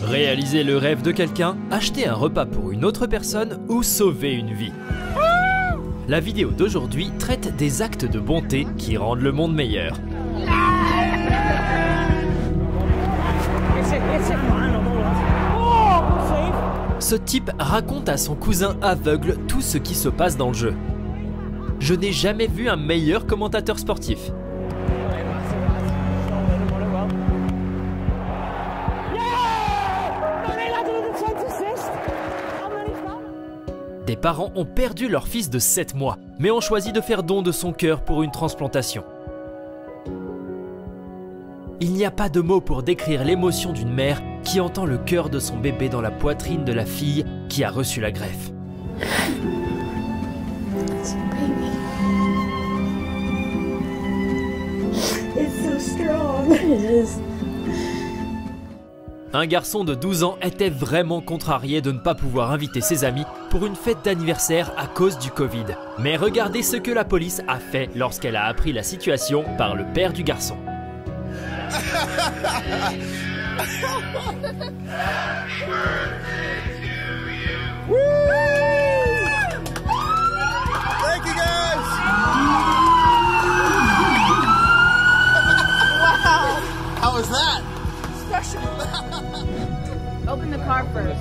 Réaliser le rêve de quelqu'un, acheter un repas pour une autre personne ou sauver une vie. La vidéo d'aujourd'hui traite des actes de bonté qui rendent le monde meilleur. Ce type raconte à son cousin aveugle tout ce qui se passe dans le jeu. Je n'ai jamais vu un meilleur commentateur sportif. Des parents ont perdu leur fils de 7 mois, mais ont choisi de faire don de son cœur pour une transplantation. Il n'y a pas de mots pour décrire l'émotion d'une mère qui entend le cœur de son bébé dans la poitrine de la fille qui a reçu la greffe. Un garçon de 12 ans était vraiment contrarié de ne pas pouvoir inviter ses amis pour une fête d'anniversaire à cause du Covid. Mais regardez ce que la police a fait lorsqu'elle a appris la situation par le père du garçon. Thank you guys. Wow. How was that? Special. Open the car first.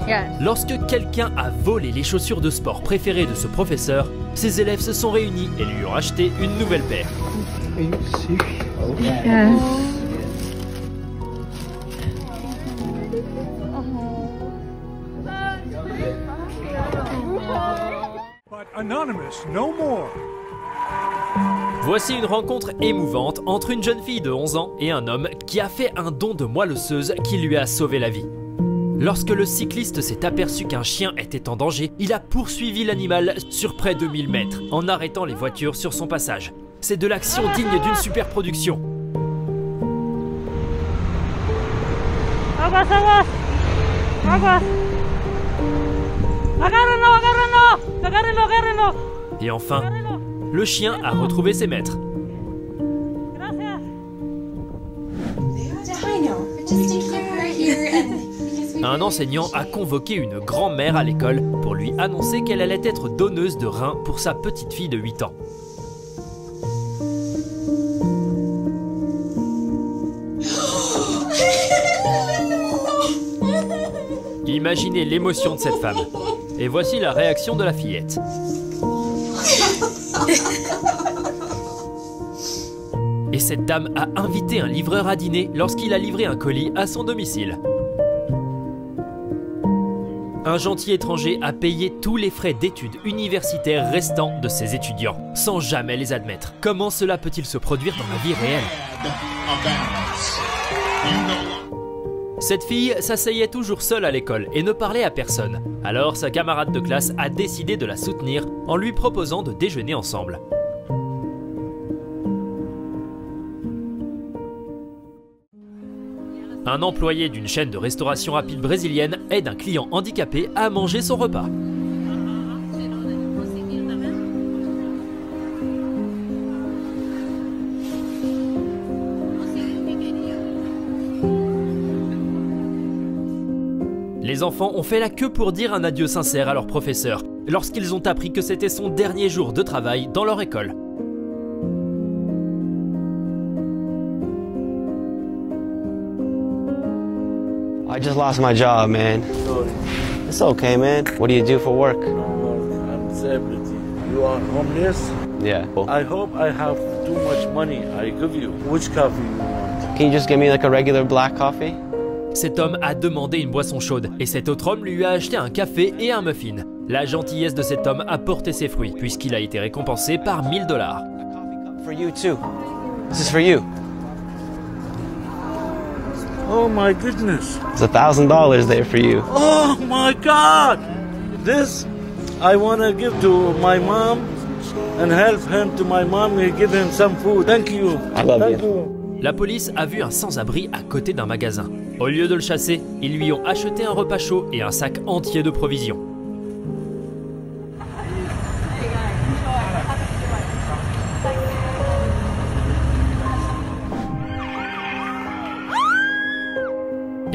Yeah. Lorsque quelqu'un a volé les chaussures de sport préférées de ce professeur, ses élèves se sont réunis et lui ont acheté une nouvelle paire. Yes. But anonymous, no more. Voici une rencontre émouvante entre une jeune fille de 11 ans et un homme qui a fait un don de moelle osseuse qui lui a sauvé la vie. Lorsque le cycliste s'est aperçu qu'un chien était en danger, il a poursuivi l'animal sur près de 1000 mètres en arrêtant les voitures sur son passage. C'est de l'action digne d'une super production. Aguas, aguas. Aguas. Agárrenlo, agárrenlo. Agárrenlo, agárrenlo. Et enfin, le chien a retrouvé ses maîtres. Gracias. Un enseignant a convoqué une grand-mère à l'école pour lui annoncer qu'elle allait être donneuse de reins pour sa petite fille de 8 ans. Imaginez l'émotion de cette femme. Et voici la réaction de la fillette. Et cette dame a invité un livreur à dîner lorsqu'il a livré un colis à son domicile. Un gentil étranger a payé tous les frais d'études universitaires restants de ses étudiants, sans jamais les admettre. Comment cela peut-il se produire dans la vie réelle ? Cette fille s'asseyait toujours seule à l'école et ne parlait à personne. Alors sa camarade de classe a décidé de la soutenir en lui proposant de déjeuner ensemble. Un employé d'une chaîne de restauration rapide brésilienne aide un client handicapé à manger son repas. Les enfants ont fait la queue pour dire un adieu sincère à leur professeur lorsqu'ils ont appris que c'était son dernier jour de travail dans leur école. I just lost my job, man. Sorry. It's okay, man. What do you do for work? No, I'm disability. You are homeless? Yeah. I hope I have too much money. I give you. Which coffee you want? Can you just give me like a regular black coffee? Cet homme a demandé une boisson chaude et cet autre homme lui a acheté un café et un muffin. La gentillesse de cet homme a porté ses fruits puisqu'il a été récompensé par $1000. For you too. This is for you. Oh my goodness. It's $1,000 there for you. Oh my God. This I want to give to my mom and help him to my mom and give him some food. Thank you. I love Thank you. you. La police a vu un sans-abri à côté d'un magasin. Au lieu de le chasser, ils lui ont acheté un repas chaud et un sac entier de provisions.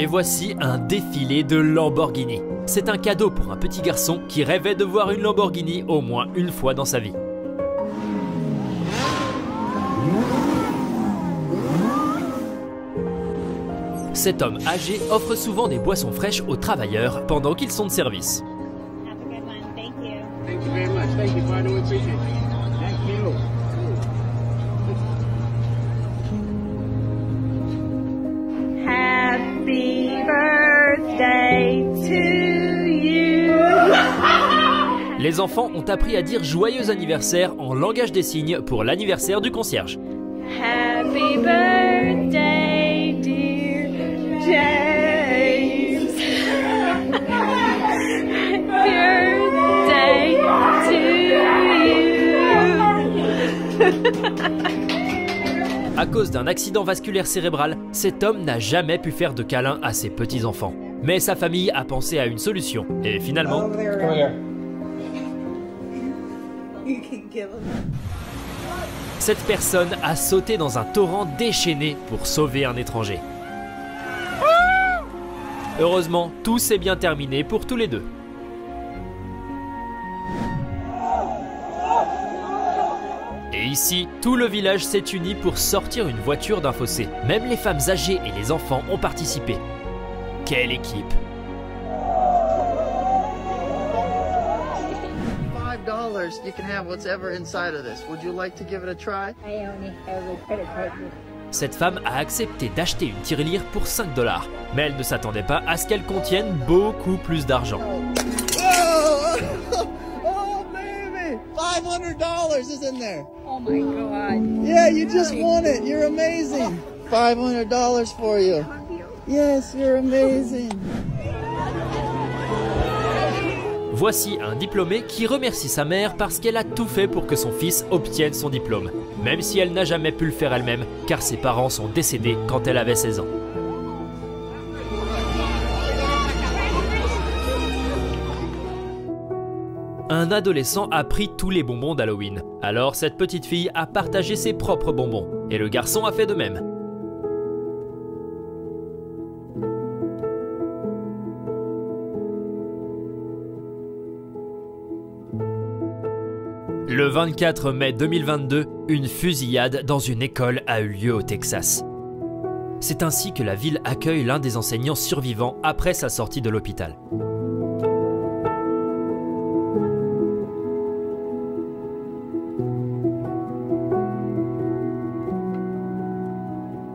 Et voici un défilé de Lamborghini. C'est un cadeau pour un petit garçon qui rêvait de voir une Lamborghini au moins une fois dans sa vie. Cet homme âgé offre souvent des boissons fraîches aux travailleurs pendant qu'ils sont de service. Have a good one. Thank you. Thank you very much. Thank you. I know we appreciate it. Thank you. Happy birthday to you. Les enfants ont appris à dire joyeux anniversaire en langage des signes pour l'anniversaire du concierge. Happy birthday, dear James. Happy birthday to you. À cause d'un accident vasculaire cérébral, cet homme n'a jamais pu faire de câlin à ses petits-enfants. Mais sa famille a pensé à une solution. Et finalement... Cette personne a sauté dans un torrent déchaîné pour sauver un étranger. Heureusement, tout s'est bien terminé pour tous les deux. Et ici, tout le village s'est uni pour sortir une voiture d'un fossé. Même les femmes âgées et les enfants ont participé. Quelle équipe! $5, you can have whatever inside of this. Would you like to give it a try? I only have a credit card. Cette femme a accepté d'acheter une tirelire pour $5. Mais elle ne s'attendait pas à ce qu'elle contienne beaucoup plus d'argent. Oh, baby! $500 is in there. Oh my God. Yeah, you just won it. You're amazing. $500 for you. Yes, you're amazing. Voici un diplômé qui remercie sa mère parce qu'elle a tout fait pour que son fils obtienne son diplôme, même si elle n'a jamais pu le faire elle-même, car ses parents sont décédés quand elle avait 16 ans. Un adolescent a pris tous les bonbons d'Halloween, alors cette petite fille a partagé ses propres bonbons, et le garçon a fait de même. Le 24 mai 2022, une fusillade dans une école a eu lieu au Texas. C'est ainsi que la ville accueille l'un des enseignants survivants après sa sortie de l'hôpital.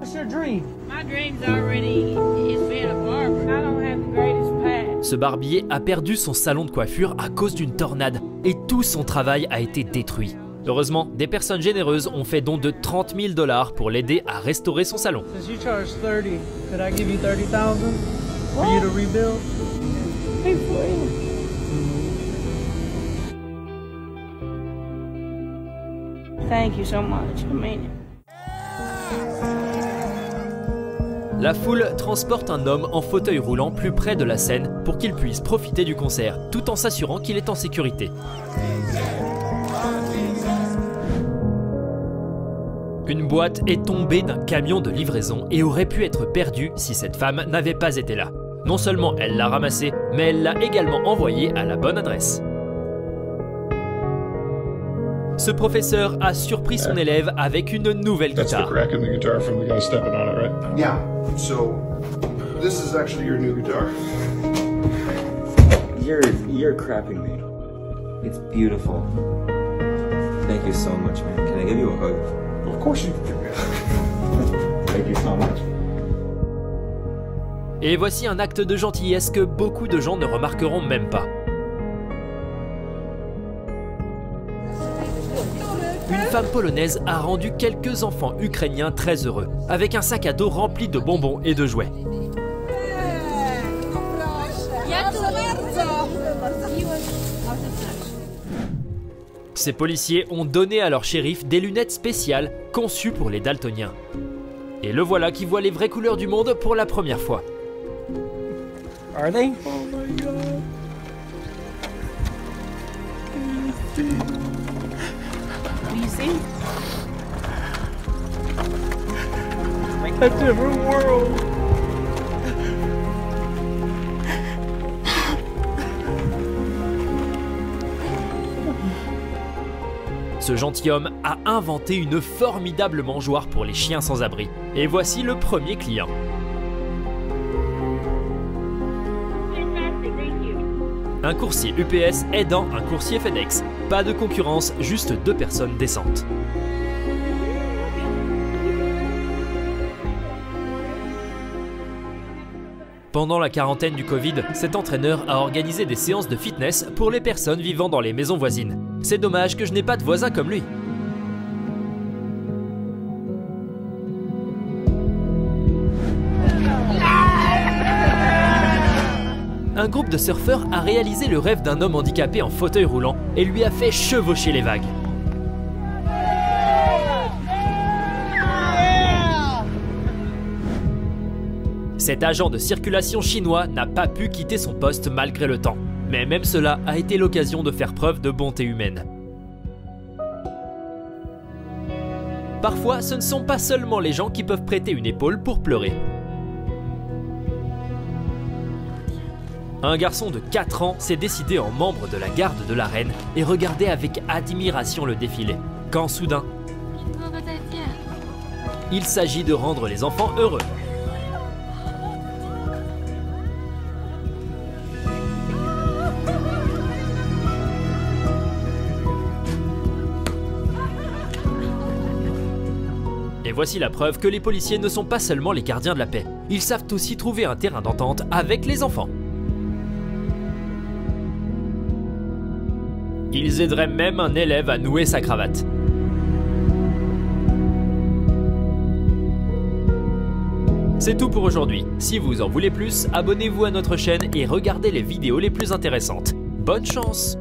What's your dream? My dream's already is being a barber. I don't have the greatest past. Ce barbier a perdu son salon de coiffure à cause d'une tornade et tout son travail a été détruit. Heureusement, des personnes généreuses ont fait don de $30 000 pour l'aider à restaurer son salon. Since you charge 30, could I give you 30,000 for you to rebuild? Hey, please. Thank you so much. I mean it. La foule transporte un homme en fauteuil roulant plus près de la scène pour qu'il puisse profiter du concert, tout en s'assurant qu'il est en sécurité. Une boîte est tombée d'un camion de livraison et aurait pu être perdue si cette femme n'avait pas été là. Non seulement elle l'a ramassée, mais elle l'a également envoyée à la bonne adresse. Ce professeur a surpris son élève avec une nouvelle guitare. Yeah, so this is actually your new guitar. You're crapping me. It's beautiful. Thank you so much, man. Can I give you a hug? Of course you can give me a hug. Thank you so much. Et voici un acte de gentillesse que beaucoup de gens ne remarqueront même pas. Une femme polonaise a rendu quelques enfants ukrainiens très heureux, avec un sac à dos rempli de bonbons et de jouets. Ces policiers ont donné à leur shérif des lunettes spéciales conçues pour les daltoniens. Et le voilà qui voit les vraies couleurs du monde pour la première fois. Are they? Do you see? A different world. Ce gentilhomme a inventé une formidable mangeoire pour les chiens sans abri. Et voici le premier client. Un coursier UPS aidant un coursier FedEx. Pas de concurrence, juste 2 personnes décentes. Pendant la quarantaine du Covid, cet entraîneur a organisé des séances de fitness pour les personnes vivant dans les maisons voisines. C'est dommage que je n'ai pas de voisins comme lui. Un groupe de surfeurs a réalisé le rêve d'un homme handicapé en fauteuil roulant et lui a fait chevaucher les vagues. Cet agent de circulation chinois n'a pas pu quitter son poste malgré le temps. Mais même cela a été l'occasion de faire preuve de bonté humaine. Parfois, ce ne sont pas seulement les gens qui peuvent prêter une épaule pour pleurer. Un garçon de 4 ans s'est décidé en membre de la garde de la reine et regardait avec admiration le défilé. Quand soudain, il s'agit de rendre les enfants heureux. Et voici la preuve que les policiers ne sont pas seulement les gardiens de la paix. Ils savent aussi trouver un terrain d'entente avec les enfants. Ils aideraient même un élève à nouer sa cravate. C'est tout pour aujourd'hui. Si vous en voulez plus, abonnez-vous à notre chaîne et regardez les vidéos les plus intéressantes. Bonne chance!